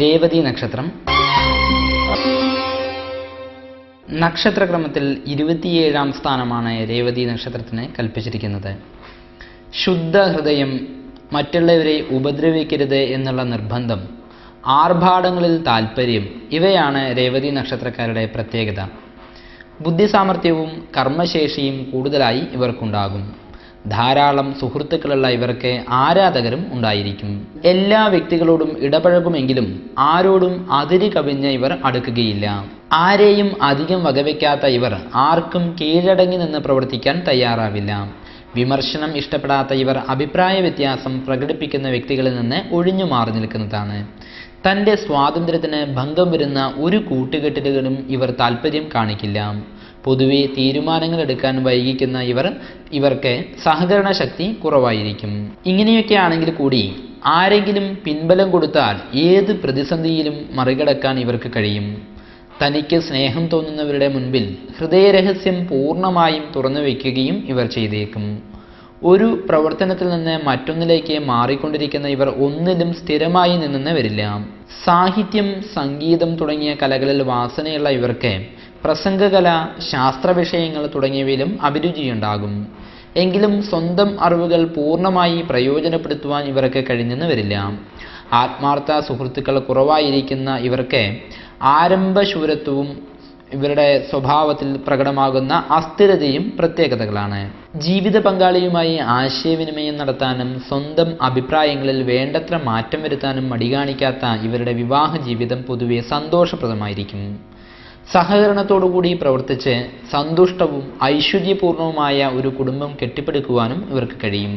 രേവതി നക്ഷത്രം. നക്ഷത്രക്രമത്തിൽ 27ാം സ്ഥാനമാണ് രേവതി നക്ഷത്രത്തിന് കൽപ്പിച്ചിരിക്കുന്നത്. ശുദ്ധ ഹൃദയം, മറ്റുള്ളവരെ ഉപദ്രവിക്കരുത് എന്നുള്ള നിർബന്ധം, ആർഭാടങ്ങളിൽ താൽപ്പര്യം, ഇവയാണ് രേവതി നക്ഷത്രക്കാരുടെ പ്രത്യേകത. ബുദ്ധിസാമർഥ്യവും കർമ്മശേഷിയും കൂടുതലായി ഇവർക്കുണ്ടാകും. ധാരാളം സുഹൃത്തുക്കളുള്ള ഇവർക്ക് ആരാധകരും ഉണ്ടായിരിക്കും. എല്ലാ വ്യക്തികളോടും ഇടപഴകുമെങ്കിലും ആരോടും അതിര് കവിഞ്ഞ ഇവർ അടുക്കുകയില്ല. ആരെയും അധികം വകവയ്ക്കാത്ത ഇവർ ആർക്കും കീഴടങ്ങി നിന്ന് പ്രവർത്തിക്കാൻ തയ്യാറാവില്ല. വിമർശനം ഇഷ്ടപ്പെടാത്ത ഇവർ അഭിപ്രായ വ്യത്യാസം പ്രകടിപ്പിക്കുന്ന വ്യക്തികളിൽ നിന്ന് ഒഴിഞ്ഞു മാറി നിൽക്കുന്നതാണ്. തൻ്റെ സ്വാതന്ത്ര്യത്തിന് ഭംഗം വരുന്ന ഒരു കൂട്ടുകെട്ടിലും ഇവർ താല്പര്യം കാണിക്കില്ല. പൊതുവെ തീരുമാനങ്ങൾ എടുക്കാൻ വൈകിക്കുന്ന ഇവർക്ക് സഹകരണ ശക്തി കുറവായിരിക്കും. ഇങ്ങനെയൊക്കെ ആണെങ്കിൽ കൂടി ആരെങ്കിലും പിൻബലം കൊടുത്താൽ ഏത് പ്രതിസന്ധിയിലും മറികടക്കാൻ ഇവർക്ക് കഴിയും. തനിക്ക് സ്നേഹം തോന്നുന്നവരുടെ മുൻപിൽ ഹൃദയരഹസ്യം പൂർണ്ണമായും തുറന്നു വയ്ക്കുകയും ഇവർ ചെയ്തേക്കും. ഒരു പ്രവർത്തനത്തിൽ നിന്ന് മറ്റൊന്നിലേക്ക് മാറിക്കൊണ്ടിരിക്കുന്ന ഇവർ ഒന്നിലും സ്ഥിരമായി നിന്നെന്ന് വരില്ല. സാഹിത്യം, സംഗീതം തുടങ്ങിയ കലകളിൽ വാസനയുള്ള ഇവർക്ക് പ്രസംഗകല, ശാസ്ത്രവിഷയങ്ങൾ തുടങ്ങിയവയിലും അഭിരുചിയുണ്ടാകും. എങ്കിലും സ്വന്തം അറിവുകൾ പൂർണ്ണമായി പ്രയോജനപ്പെടുത്തുവാൻ ഇവർക്ക് കഴിഞ്ഞെന്ന് വരില്ല. ആത്മാർത്ഥ സുഹൃത്തുക്കൾ കുറവായിരിക്കുന്ന ഇവർക്ക് ആരംഭശൂരത്വവും ഇവരുടെ സ്വഭാവത്തിൽ പ്രകടമാകുന്ന അസ്ഥിരതയും പ്രത്യേകതകളാണ്. ജീവിത പങ്കാളിയുമായി ആശയവിനിമയം നടത്താനും സ്വന്തം അഭിപ്രായങ്ങളിൽ വേണ്ടത്ര മാറ്റം വരുത്താനും മടികാണിക്കാത്ത ഇവരുടെ വിവാഹ ജീവിതം പൊതുവെ സന്തോഷപ്രദമായിരിക്കും. സഹകരണത്തോടുകൂടി പ്രവർത്തിച്ച് സന്തുഷ്ടവും ഐശ്വര്യപൂർണവുമായ ഒരു കുടുംബം കെട്ടിപ്പടുക്കുവാനും ഇവർക്ക് കഴിയും.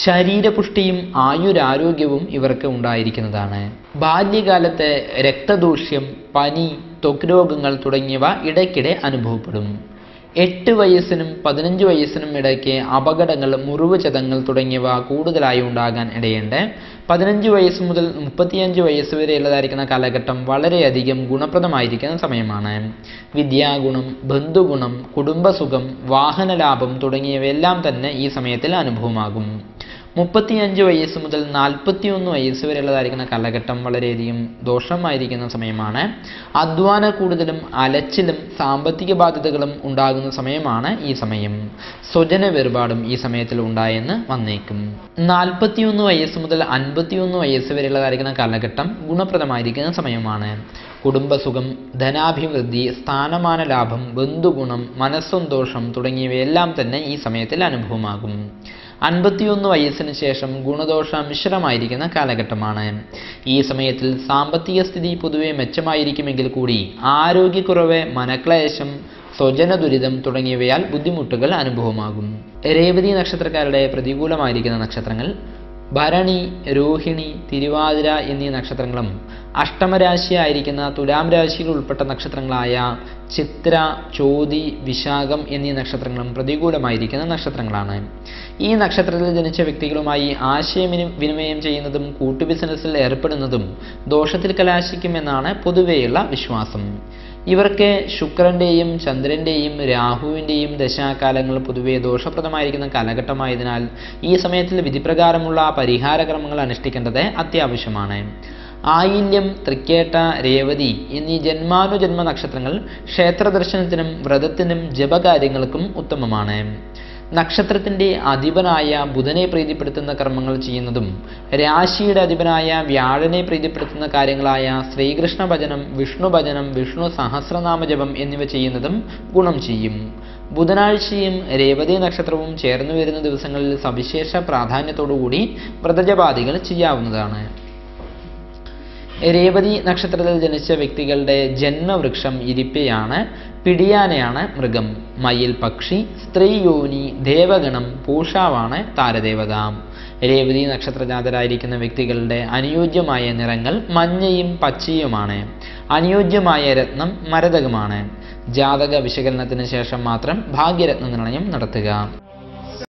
ശരീരപുഷ്ടിയും ആയുരാരോഗ്യവും ഇവർക്ക് ഉണ്ടായിരിക്കുന്നതാണ്. ബാല്യകാലത്ത് രക്തദൂഷ്യം, പനി, ത്വക്ക് രോഗങ്ങൾ തുടങ്ങിയവ ഇടയ്ക്കിടെ അനുഭവപ്പെടും. 8 വയസ്സിനും 15 വയസ്സിനും ഇടയ്ക്ക് അപകടങ്ങൾ, മുറിവ് ചതങ്ങൾ തുടങ്ങിയവ കൂടുതലായി ഉണ്ടാകാൻ ഇടയുണ്ട്. 15 വയസ്സ് മുതൽ 35 വയസ്സ് വരെയുള്ളതായിരിക്കുന്ന കാലഘട്ടം വളരെയധികം ഗുണപ്രദമായിരിക്കുന്ന സമയമാണ്. വിദ്യാഗുണം, ബന്ധുഗുണം, കുടുംബസുഖം, വാഹനലാഭം തുടങ്ങിയവയെല്ലാം തന്നെ ഈ സമയത്തിൽ അനുഭവമാകും. 35 വയസ്സ് മുതൽ 41 വയസ്സ് വരെയുള്ളതായിരിക്കുന്ന കാലഘട്ടം വളരെയധികം ദോഷമായിരിക്കുന്ന സമയമാണ്. അധ്വാന കൂടുതലും അലച്ചിലും സാമ്പത്തിക ബാധ്യതകളും ഉണ്ടാകുന്ന സമയമാണ് ഈ സമയം. സ്വജന വേർപാടും ഈ സമയത്തിൽ ഉണ്ടായെന്ന് വന്നേക്കും. 41 വയസ്സ് മുതൽ 51 വയസ്സ് വരെയുള്ളതായിരിക്കുന്ന കാലഘട്ടം ഗുണപ്രദമായിരിക്കുന്ന സമയമാണ്. കുടുംബസുഖം, ധനാഭിവൃദ്ധി, സ്ഥാനമാന ലാഭം, ബന്ധുഗുണം, മനസ്സന്തോഷം തുടങ്ങിയവയെല്ലാം തന്നെ ഈ സമയത്തിൽ അനുഭവമാകും. 51 വയസ്സിന് ശേഷം ഗുണദോഷ മിശ്രമായിരിക്കുന്ന കാലഘട്ടമാണ്. ഈ സമയത്തിൽ സാമ്പത്തിക സ്ഥിതി പൊതുവെ മെച്ചമായിരിക്കുമെങ്കിൽ കൂടി ആരോഗ്യക്കുറവ്, മനക്ലേശം, സ്വജന ദുരിതം തുടങ്ങിയവയാൽ ബുദ്ധിമുട്ടുകൾ അനുഭവമാകും. രേവതി നക്ഷത്രക്കാരുടെ പ്രതികൂലമായിരിക്കുന്ന നക്ഷത്രങ്ങൾ ഭരണി, രോഹിണി, തിരുവാതിര എന്നീ നക്ഷത്രങ്ങളും അഷ്ടമരാശിയായിരിക്കുന്ന തുലാം രാശിയിൽ ഉൾപ്പെട്ട നക്ഷത്രങ്ങളായ ചിത്ര, ചോതി, വിശാഖം എന്നീ നക്ഷത്രങ്ങളും പ്രതികൂലമായിരിക്കുന്ന നക്ഷത്രങ്ങളാണ്. ഈ നക്ഷത്രത്തിൽ ജനിച്ച വ്യക്തികളുമായി ആശയവിനിമയം ചെയ്യുന്നതും കൂട്ടുബിസിനസ്സിൽ ഏർപ്പെടുന്നതും ദോഷത്തിൽ കലാശിക്കുമെന്നാണ് പൊതുവെയുള്ള വിശ്വാസം. ഇവർക്ക് ശുക്രന്റെയും ചന്ദ്രന്റെയും രാഹുവിന്റെയും ദശാകാലങ്ങൾ പൊതുവെ ദോഷപ്രദമായിരിക്കുന്ന കാലഘട്ടമായതിനാൽ ഈ സമയത്തിൽ വിധിപ്രകാരമുള്ള പരിഹാരക്രമങ്ങൾ അനുഷ്ഠിക്കേണ്ടത് അത്യാവശ്യമാണ്. ആയില്യം, തൃക്കേട്ട, രേവതി എന്നീ ജന്മാനുജന്മ നക്ഷത്രങ്ങൾ ക്ഷേത്ര ദർശനത്തിനും വ്രതത്തിനും ജപകാര്യങ്ങൾക്കും ഉത്തമമാണ്. നക്ഷത്രത്തിന്റെ അധിപനായ ബുധനെ പ്രീതിപ്പെടുത്തുന്ന കർമ്മങ്ങൾ ചെയ്യുന്നതും രാശിയുടെ അധിപനായ വ്യാഴനെ പ്രീതിപ്പെടുത്തുന്ന കാര്യങ്ങളായ ശ്രീകൃഷ്ണ ഭജനം, വിഷ്ണു ഭജനം, വിഷ്ണു സഹസ്രനാമജപം എന്നിവ ചെയ്യുന്നതും ഗുണം ചെയ്യും. ബുധനാഴ്ചയും രേവതി നക്ഷത്രവും ചേർന്നു വരുന്ന ദിവസങ്ങളിൽ സവിശേഷ പ്രാധാന്യത്തോടുകൂടി വ്രതജപാദികൾ ചെയ്യാവുന്നതാണ്. രേവതി നക്ഷത്രത്തിൽ ജനിച്ച വ്യക്തികളുടെ ജന്മവൃക്ഷം ഇരിപ്പയാണ്. പിടിയാനയാണ് മൃഗം. മയിൽ പക്ഷി. സ്ത്രീ യോനി. ദേവഗണം. പൂഷാവാണ് താരദേവത. രേവതി നക്ഷത്രജാതരായിരിക്കുന്ന വ്യക്തികളുടെ അനുയോജ്യമായ നിറങ്ങൾ മഞ്ഞയും പച്ചയുമാണ്. അനുയോജ്യമായ രത്നം മരതകമാണ്. ജാതക വിശകലനത്തിന് ശേഷം മാത്രം ഭാഗ്യരത്ന നിർണയം നടത്തുക.